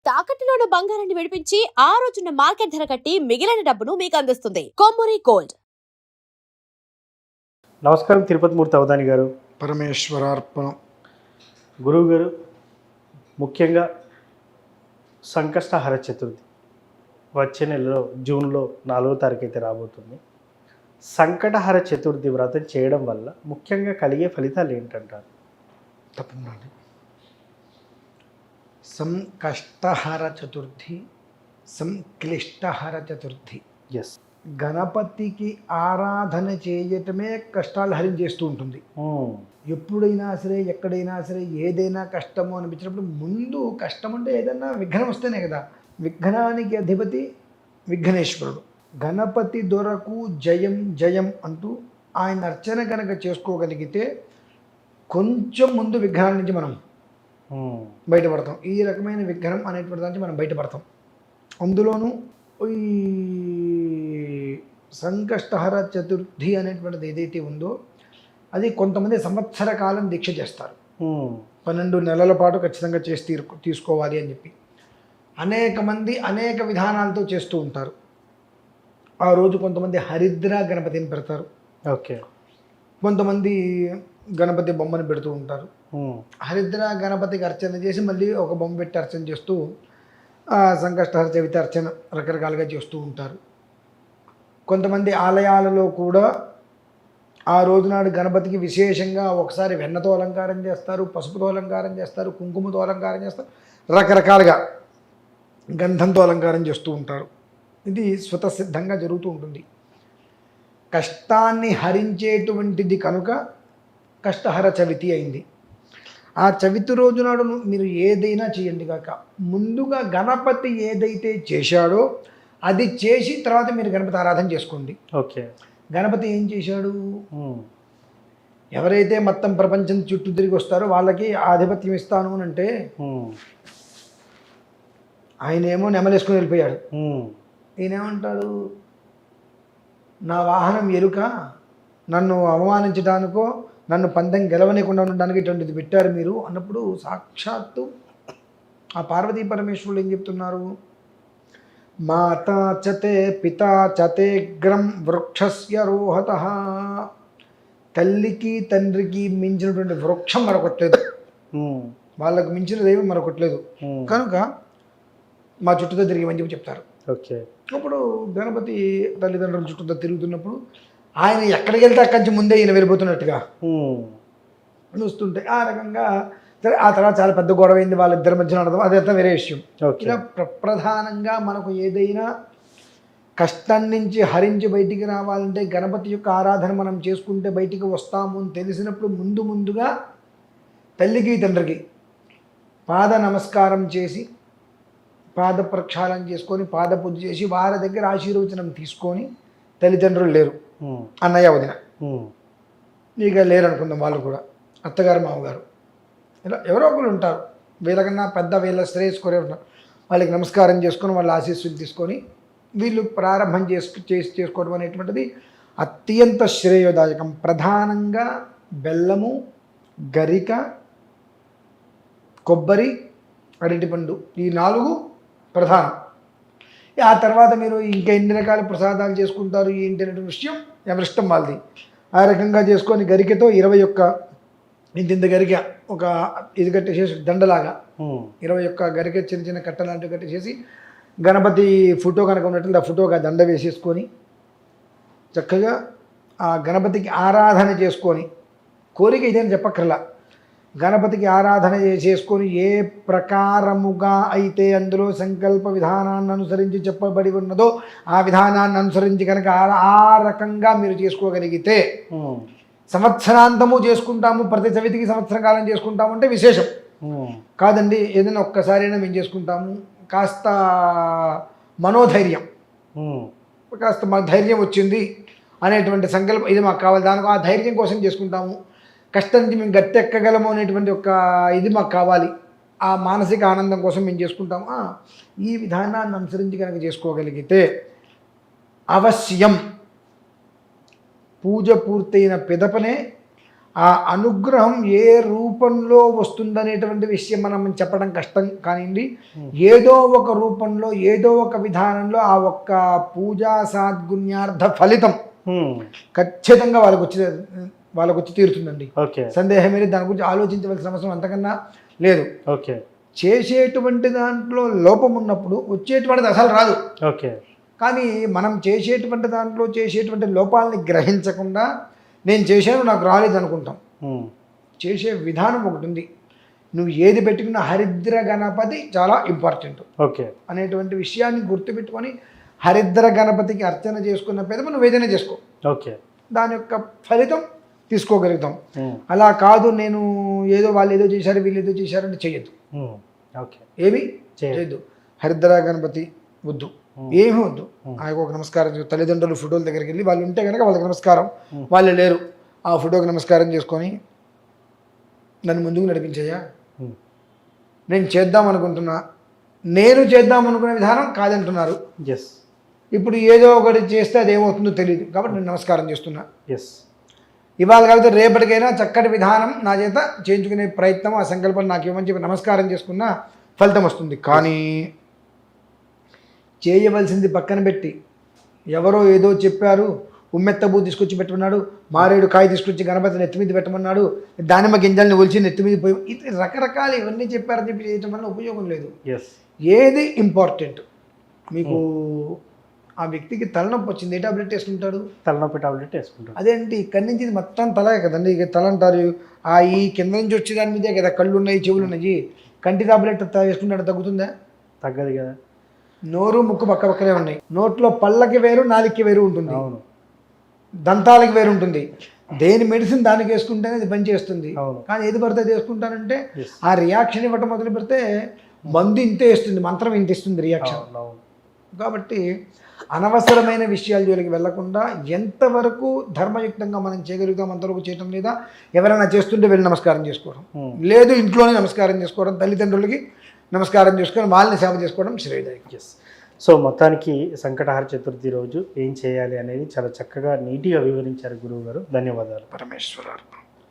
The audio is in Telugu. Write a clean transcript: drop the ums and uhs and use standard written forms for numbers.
తాకట్టులో ఉన్న బంగారాన్ని విడిపించి ఆ రోజున్న మార్కెట్ ధర కట్టి మిగిలిన డబ్బును మీకు అందిస్తుంది కొమ్మూరి గోల్డ్. నమస్కారం తిరుపతి మూర్తి అవధాని గారు. పరమేశ్వరార్పణం. గురువు గారు, ముఖ్యంగా సంకష్టహర చతుర్థి వచ్చే నెలలో జూన్లో 4వ తారీఖు అయితే రాబోతుంది. సంకటహర చతుర్థి వ్రతం చేయడం వల్ల ముఖ్యంగా కలిగే ఫలితాలు ఏంటంటారు? తప్పకుండా అండి. సంకష్టహర చతుర్థి, సంక్లిష్టహర చతుర్థి. ఎస్. గణపతికి ఆరాధన చేయటమే కష్టాలు హరించేస్తూ ఉంటుంది. ఎప్పుడైనా సరే, ఎక్కడైనా సరే, ఏదైనా కష్టము అనిపించినప్పుడు ముందు కష్టం అంటే ఏదైనా విఘ్నం వస్తేనే కదా. విఘ్నానికి అధిపతి విఘ్నేశ్వరుడు. గణపతి దొరకు జయం జయం అంటూ ఆయన అర్చన కనుక చేసుకోగలిగితే కొంచెం ముందు విఘ్నాల నుంచి మనం బయటపడతాం. ఈ రకమైన విఘ్నం అనేటువంటి దానికి మనం బయటపడతాం. అందులోనూ ఈ సంకష్టహర చతుర్థి అనేటువంటిది ఏదైతే ఉందో అది కొంతమంది సంవత్సర కాలం దీక్ష చేస్తారు. 12 నెలల పాటు ఖచ్చితంగా చేసి తీసుకోవాలి అని చెప్పి అనేక మంది అనేక విధానాలతో చేస్తూ ఉంటారు. ఆ రోజు కొంతమంది హరిద్ర గణపతిని పెడతారు. ఓకే. కొంతమంది గణపతి బొమ్మను పెడుతూ ఉంటారు. హరిద్ర గణపతికి అర్చన చేసి మళ్ళీ ఒక బొమ్మ పెట్టి అర్చన చేస్తూ సంకష్టహర చవితి అర్చన రకరకాలుగా చేస్తూ ఉంటారు. కొంతమంది ఆలయాలలో కూడా ఆ రోజునాడు గణపతికి విశేషంగా ఒకసారి వెన్నతో అలంకారం చేస్తారు, పసుపుతో అలంకారం చేస్తారు, కుంకుమతో అలంకారం చేస్తారు, రకరకాలుగా గంధంతో అలంకారం చేస్తూ ఉంటారు. ఇది స్వతసిద్ధంగా జరుగుతూ ఉంటుంది. కష్టాన్ని హరించేటువంటిది కనుక కష్టహర చవితి అయింది. ఆ చవితి రోజు నాడు మీరు ఏదైనా చేయండి కాక ముందుగా గణపతి ఏదైతే చేశాడో అది చేసి తర్వాత మీరు గణపతి ఆరాధన చేసుకోండి. ఓకే. గణపతి ఏం చేశాడు? ఎవరైతే మొత్తం ప్రపంచం చుట్టూ తిరిగి వస్తారో వాళ్ళకి ఆధిపత్యం ఇస్తాను అని అంటే ఆయన ఏమో నెమలేసుకుని వెళ్ళిపోయాడు. ఈయనేమంటాడు? నా వాహనం ఎరుక, నన్ను అవమానించడానికో నన్ను పందెం గెలవనీయకుండా ఉండడానికి ఇటువంటిది పెట్టారు మీరు అన్నప్పుడు సాక్షాత్తు ఆ పార్వతీ పరమేశ్వరులు ఏం చెప్తున్నారు? మాతా చతే పితా చతేగ్రం వృక్షస్య రోహత. తల్లికి తండ్రికి మించినటువంటి వృక్షం మరొకట్లేదు, వాళ్ళకు మించిన దైవం మరొకట్లేదు కనుక మా చుట్టూతో తిరిగిమని చెప్పి చెప్తారు. ఓకే. అప్పుడు గణపతి తల్లిదండ్రుల చుట్టూతో తిరుగుతున్నప్పుడు ఆయన ఎక్కడికి వెళ్తే అక్కడి నుంచి ముందే ఈయన వెళ్ళిపోతున్నట్టుగా చూస్తుంటే ఆ రకంగా సరే. ఆ తర్వాత చాలా పెద్ద గొడవ అయింది వాళ్ళిద్దరి మధ్యన అర్థం, అదంతా వేరే విషయం. ఇలా ప్రధానంగా మనకు ఏదైనా కష్టం నుంచి హరించి బయటికి రావాలంటే గణపతి యొక్క ఆరాధన మనం చేసుకుంటే బయటికి వస్తాము అని తెలిసినప్పుడు ముందుగా తల్లికి తండ్రికి పాద నమస్కారం చేసి పాద ప్రక్షాళన చేసుకొని పాద పూజ చేసి వారి దగ్గర ఆశీర్వచనం తీసుకొని, తల్లిదండ్రులు లేరు, అన్నయ్య వదిన ఇక లేరు అనుకుందాం, వాళ్ళు కూడా అత్తగారు మామగారు ఇలా ఎవరో ఒకరు ఉంటారు, వీళ్ళకన్నా పెద్ద వీళ్ళ శ్రేయస్కోరే ఉంటారు. వాళ్ళకి నమస్కారం చేసుకొని వాళ్ళ ఆశీస్సులు తీసుకొని వీళ్ళు ప్రారంభం చేసుకోవడం అనేటువంటిది అత్యంత శ్రేయోదాయకం. ప్రధానంగా బెల్లము, గరిక, కొబ్బరి, అరటిపండు ఈ 4 ప్రధానం. ఆ తర్వాత మీరు ఇంకా ఎన్ని రకాల ప్రసాదాలు చేసుకుంటారు ఏంటి అనే విషయం ఎవరిష్టం వాళ్ళది. ఆ రకంగా చేసుకొని గరికతో 21 ఇంత గరిక ఒక ఇది కట్టేసేసి దండలాగా 21 గరిక చిన్న చిన్న కట్ట లాంటివి కట్టేసేసి గణపతి ఫోటో కనుక ఉన్నట్టు ఆ ఫోటోగా దండ వేసేసుకొని చక్కగా ఆ గణపతికి ఆరాధన చేసుకొని, కోరిక ఇదేని చెప్పక్కర్లా, గణపతికి ఆరాధన చేసుకొని ఏ ప్రకారముగా అయితే అందులో సంకల్ప విధానాన్ని అనుసరించి చెప్పబడి ఉన్నదో ఆ విధానాన్ని అనుసరించి కనుక ఆ రకంగా మీరు చేసుకోగలిగితే సంవత్సరాంతము చేసుకుంటాము, ప్రతి చవితికి సంవత్సరం కాలం చేసుకుంటాము అంటే విశేషం కాదండి. ఏదైనా ఒక్కసారైనా మేము చేసుకుంటాము, కాస్త మనోధైర్యం, కాస్త మా ధైర్యం వచ్చింది అనేటువంటి సంకల్పం ఇది మాకు కావాలి, దానికి ఆ ధైర్యం కోసం చేసుకుంటాము, కష్టం నుంచి మేము గట్టెక్కగలము అనేటువంటి ఒక ఇది మాకు కావాలి, ఆ మానసిక ఆనందం కోసం మేము చేసుకుంటాము. ఈ విధానాన్ని అనుసరించి కనుక చేసుకోగలిగితే అవశ్యం పూజ పూర్తయిన పిదపనే ఆ అనుగ్రహం ఏ రూపంలో వస్తుందనేటువంటి విషయం మనం చెప్పడం కష్టం కానివ్వండి, ఏదో ఒక రూపంలో ఏదో ఒక విధానంలో ఆ ఒక్క పూజా సాద్గుణ్యార్థ ఫలితం ఖచ్చితంగా వాళ్ళకు వచ్చి తీరుతుందండి. ఓకే. సందేహం లేదు, దాని గురించి ఆలోచించవలసిన అవసరం అంతకన్నా లేదు. ఓకే. చేసేటువంటి దాంట్లో లోపం ఉన్నప్పుడు వచ్చేటువంటిది అసలు రాదు. ఓకే. కానీ మనం చేసేటువంటి దాంట్లో చేసేటువంటి లోపాలని గ్రహించకుండా నేను చేశాను నాకు రాలేదు అనుకుంటాం. చేసే విధానం ఒకటి ఉంది. నువ్వు ఏది పెట్టుకున్న హరిద్ర గణపతి చాలా ఇంపార్టెంట్. ఓకే. అనేటువంటి విషయాన్ని గుర్తుపెట్టుకొని హరిద్ర గణపతికి అర్చన చేసుకున్న పేద నువ్వు ఏదైనా చేసుకో. ఓకే. దాని యొక్క ఫలితం తీసుకోగలుగుతాం. అలా కాదు నేను ఏదో వాళ్ళు ఏదో చేశారు వీళ్ళు ఏదో చేశారంటే చెయ్యొద్దు. ఓకే. ఏమి చేయొద్దు. హరిద్ర గణపతి వద్దు, ఏమీ వద్దు. ఆయనకు ఒక నమస్కారం, తల్లిదండ్రులు ఫోటోల దగ్గరికి వెళ్ళి వాళ్ళు ఉంటే కనుక వాళ్ళకి నమస్కారం, వాళ్ళు లేరు ఆ ఫోటోకి నమస్కారం చేసుకొని నన్ను ముందుకు నడిపించయ్యా, నేను చేద్దాం అనుకుంటున్నా, నేను చేద్దాం అనుకునే విధానం కాదంటున్నారు. ఇప్పుడు ఏదో ఒకటి చేస్తే అది ఏమవుతుందో తెలియదు కాబట్టి నేను నమస్కారం చేస్తున్నా. ఇవాళ కాబట్టి రేపటికైనా చక్కటి విధానం నా చేత చేయించుకునే ప్రయత్నం, ఆ సంకల్పం నాకు ఇవ్వమని చెప్పి నమస్కారం చేసుకున్న ఫలితం వస్తుంది. కానీ చేయవలసింది పక్కన పెట్టి ఎవరో ఏదో చెప్పారు, ఉమ్మెత్తబూ తీసుకొచ్చి పెట్టమన్నాడు, మారేడు కాయ తీసుకొచ్చి గణపతిని నెత్తి మీద పెట్టమన్నాడు, దానిమ్మ గింజల్ని ఒలిచి నెత్తి మీద పోయి, ఇది రకరకాలు ఇవన్నీ చెప్పారని చెప్పి చేయటం వల్ల ఉపయోగం లేదు. ఏది ఇంపార్టెంట్, మీకు ఆ వ్యక్తికి తలనొప్పి వచ్చింది, ఏ టాబ్లెట్ వేసుకుంటాడు? తలనొప్పి టాబ్లెట్ వేసుకుంటాడు. అదేంటి ఇక్కడి నుంచి మొత్తం తలే కదండి, ఇక తల అంటారు. ఈ కింద నుంచి వచ్చే దాని మీదే కదా కళ్ళు ఉన్నాయి, చెవులు ఉన్నాయి. కంటి టాబ్లెట్ వేసుకుంటాడు, తగ్గుతుందా? తగ్గదు కదా. నోరు ముక్కు పక్క పక్కనే ఉన్నాయి. నోట్లో పళ్ళకి వేరు, నాలుగుకి వేరు ఉంటుంది, దంతాలకి వేరు ఉంటుంది. దేని మెడిసిన్ దానికి వేసుకుంటేనే అది పని చేస్తుంది. కానీ ఏది పడితే అది వేసుకుంటానంటే ఆ రియాక్షన్ ఇవ్వటం మొదలు పెడితే మందు ఇంతే ఇస్తుంది, మంత్రం ఇంత ఇస్తుంది రియాక్షన్. కాబట్టి అనవసరమైన విషయాల జోలికి వెళ్లకుండా ఎంతవరకు ధర్మయుక్తంగా మనం చేయగలుగుతాం అంతవరకు చేయటం, లేదా ఎవరైనా చేస్తుంటే వెళ్ళి నమస్కారం చేసుకోవడం, లేదు ఇంట్లోనే నమస్కారం చేసుకోవడం, తల్లిదండ్రులకి నమస్కారం చేసుకొని వాళ్ళని సేవ చేసుకోవడం శ్రేయదాయకం. సో మొత్తానికి సంకటహర చతుర్థి రోజు ఏం చేయాలి అనేది చాలా చక్కగా నీట్గా వివరించారు గురువు గారు. ధన్యవాదాలు. పరమేశ్వరార్పణ.